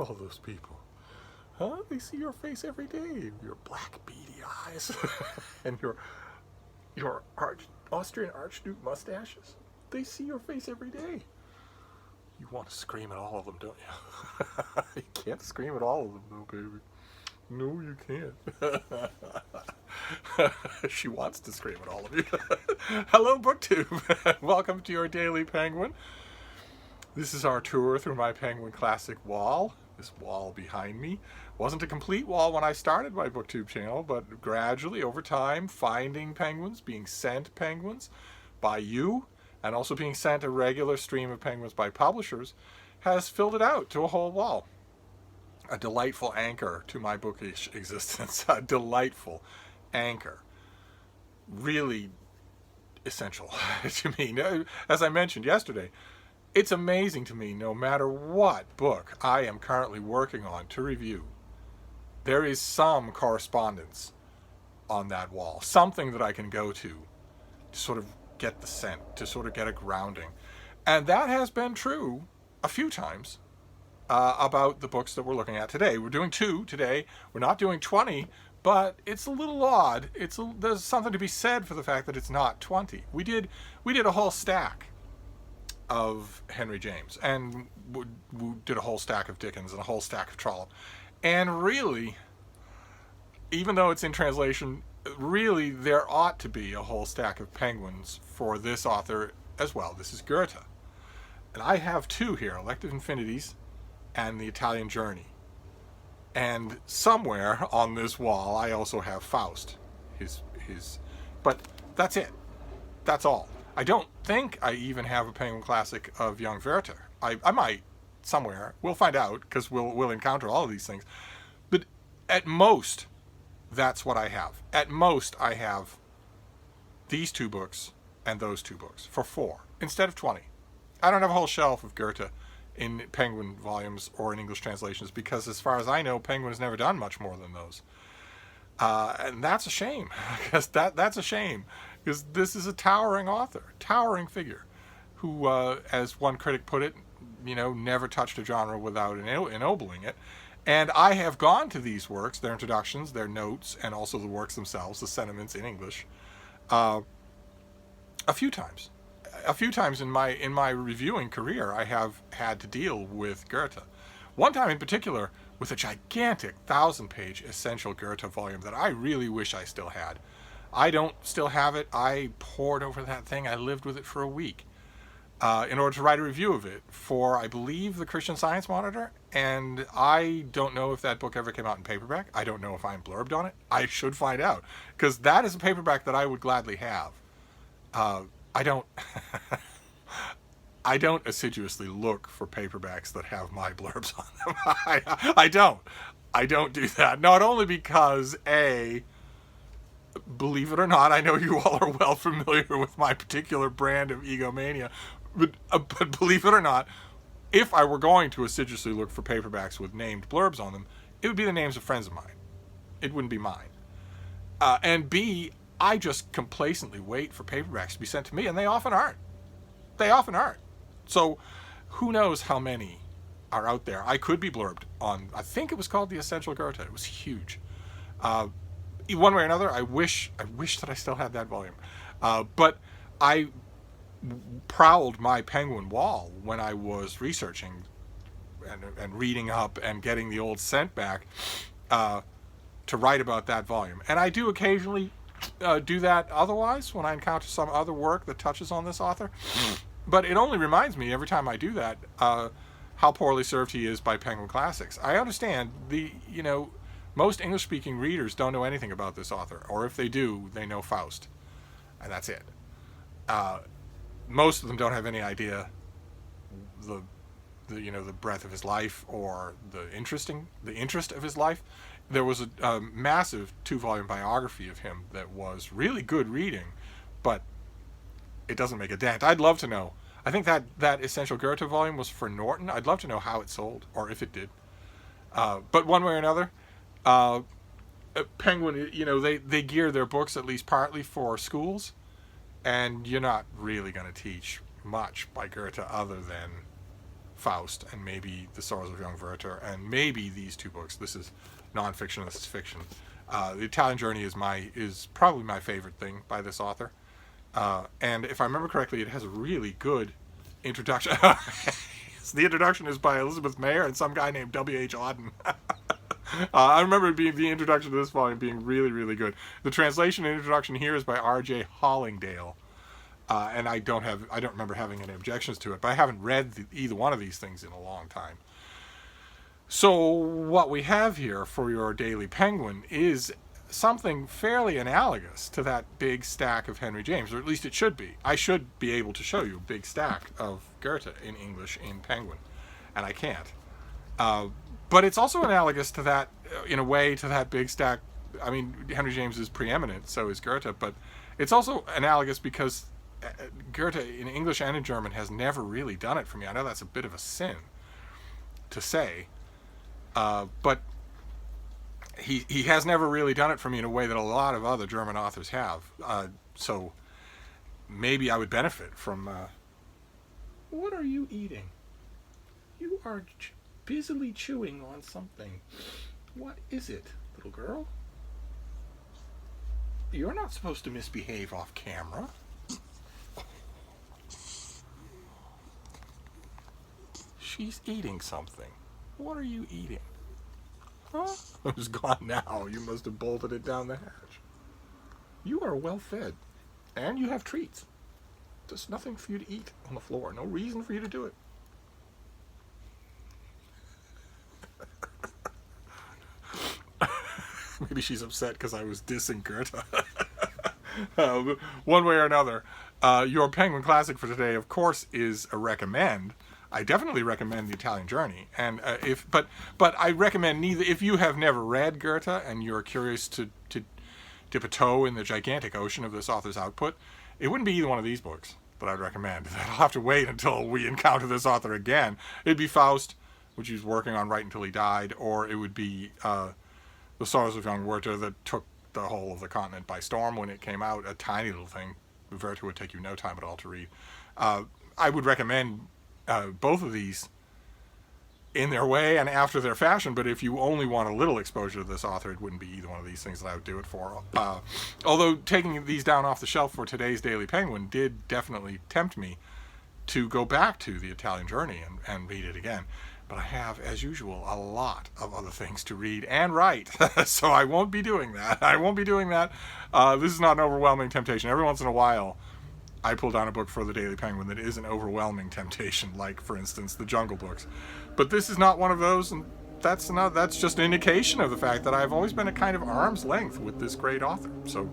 all of those people? Huh? They see your face every day. Your black beady eyes and your Austrian Archduke mustaches. They see your face every day. You want to scream at all of them, don't you? You can't scream at all of them, though, baby. No, you can't. She wants to scream at all of you. Hello, BookTube. Welcome to your Daily Penguin. This is our tour through my Penguin Classic wall. This wall behind me wasn't a complete wall when I started my BookTube channel, but gradually, over time, finding penguins, being sent penguins by you, and also being sent a regular stream of penguins by publishers, has filled it out to a whole wall. A delightful anchor to my bookish existence. A delightful anchor. Really essential to me. As I mentioned yesterday, it's amazing to me, no matter what book I am currently working on to review, there is some correspondence on that wall. Something that I can go to sort of get the scent, to sort of get a grounding. And that has been true a few times about the books that we're looking at today. We're doing 2 today. We're not doing 20, but it's a little odd. There's something to be said for the fact that it's not 20. We did a whole stack of Henry James, and we did a whole stack of Dickens and a whole stack of Trollope. And really, even though it's in translation, really there ought to be a whole stack of penguins for this author as well. This is Goethe. And I have 2 here, Elective Infinities and The Italian Journey. And somewhere on this wall I also have Faust. But that's it. That's all. I don't think I even have a Penguin Classic of young Werther. I might somewhere. We'll find out, because we'll encounter all of these things. But at most, that's what I have. At most, I have these 2 books and those 2 books for 4 instead of 20. I don't have a whole shelf of Goethe in Penguin volumes or in English translations, because as far as I know, Penguin has never done much more than those. And that's a shame, because that's a shame, because this is a towering author, towering figure, who, as one critic put it, never touched a genre without ennobling it. And I have gone to these works, their introductions, their notes, and also the works themselves, the sentiments in English, a few times. A few times in my reviewing career, I have had to deal with Goethe. One time in particular, with a gigantic 1,000-page essential Goethe volume that I really wish I still had. I don't still have it. I pored over that thing. I lived with it for a week in order to write a review of it for, I believe, the Christian Science Monitor. And I don't know if that book ever came out in paperback. I don't know if I'm blurbed on it. I should find out, because that is a paperback that I would gladly have. I don't I don't assiduously look for paperbacks that have my blurbs on them. I don't do that. Not only because, A, believe it or not, I know you all are well familiar with my particular brand of egomania, but believe it or not, if I were going to assiduously look for paperbacks with named blurbs on them, it would be the names of friends of mine. It wouldn't be mine. And B, I just complacently wait for paperbacks to be sent to me, and they often aren't. They often aren't. So who knows how many are out there. I could be blurbed on, I think it was called The Essential Goethe. It was huge. One way or another, I wish that I still had that volume. But I prowled my Penguin wall when I was researching and reading up and getting the old scent back to write about that volume. And I do occasionally do that otherwise when I encounter some other work that touches on this author. But it only reminds me every time I do that how poorly served he is by Penguin Classics. I understand most English-speaking readers don't know anything about this author, or if they do, they know Faust, and that's it. Most of them don't have any idea the breadth of his life or the interest of his life. There was a massive 2-volume biography of him that was really good reading, but it doesn't make a dent. I'd love to know. I think that Essential Goethe volume was for Norton. I'd love to know how it sold, or if it did. But one way or another, Penguin, they gear their books at least partly for schools, and you're not really going to teach much by Goethe other than Faust, and maybe The Sorrows of Young Werther, and maybe these two books. This is nonfiction, this is fiction. The Italian Journey is probably my favorite thing by this author. And if I remember correctly, it has a really good introduction. The introduction is by Elizabeth Mayer and some guy named W.H. Auden. I remember the introduction to this volume being really, really good. The translation and introduction here is by R.J. Hollingdale. And I don't remember having any objections to it, but I haven't read either one of these things in a long time. So what we have here for your Daily Penguin is something fairly analogous to that big stack of Henry James, or at least it should be. I should be able to show you a big stack of Goethe in English in Penguin, and I can't. But it's also analogous to that, in a way, to that big stack. I mean, Henry James is preeminent, so is Goethe, but it's also analogous because Goethe in English and in German has never really done it for me. I know that's a bit of a sin to say, but he has never really done it for me in a way that a lot of other German authors have. So maybe I would benefit from... What are you eating? You are busily chewing on something. What is it, little girl? You're not supposed to misbehave off camera. She's eating something. What are you eating? Huh? It's gone now. You must have bolted it down the hatch. You are well fed. And you have treats. There's nothing for you to eat on the floor. No reason for you to do it. Maybe she's upset because I was dissing Goethe. One way or another. Your Penguin Classic for today, of course, is a recommend. I definitely recommend The Italian Journey, and but I recommend neither. If you have never read Goethe and you're curious to dip a toe in the gigantic ocean of this author's output, it wouldn't be either one of these books that I'd recommend. I'll have to wait until we encounter this author again. It'd be Faust, which he was working on right until he died, or it would be The Sorrows of Young Werther that took the whole of the continent by storm when it came out. A tiny little thing. Werther would take you no time at all to read. I would recommend both of these in their way and after their fashion, but if you only want a little exposure to this author, it wouldn't be either one of these things that I would do it for. Although taking these down off the shelf for today's Daily Penguin did definitely tempt me to go back to The Italian Journey and read it again. But I have, as usual, a lot of other things to read and write, so I won't be doing that. This is not an overwhelming temptation. Every once in a while, I pull down a book for the Daily Penguin that is an overwhelming temptation, like, for instance, the Jungle Books. But this is not one of those, and that's just an indication of the fact that I've always been at kind of arm's length with this great author. So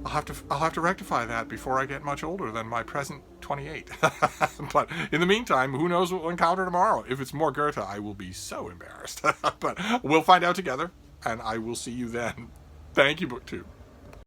I'll have to rectify that before I get much older than my present 28. But in the meantime, who knows what we'll encounter tomorrow? If it's more Goethe, I will be so embarrassed. But we'll find out together, and I will see you then. Thank you, BookTube.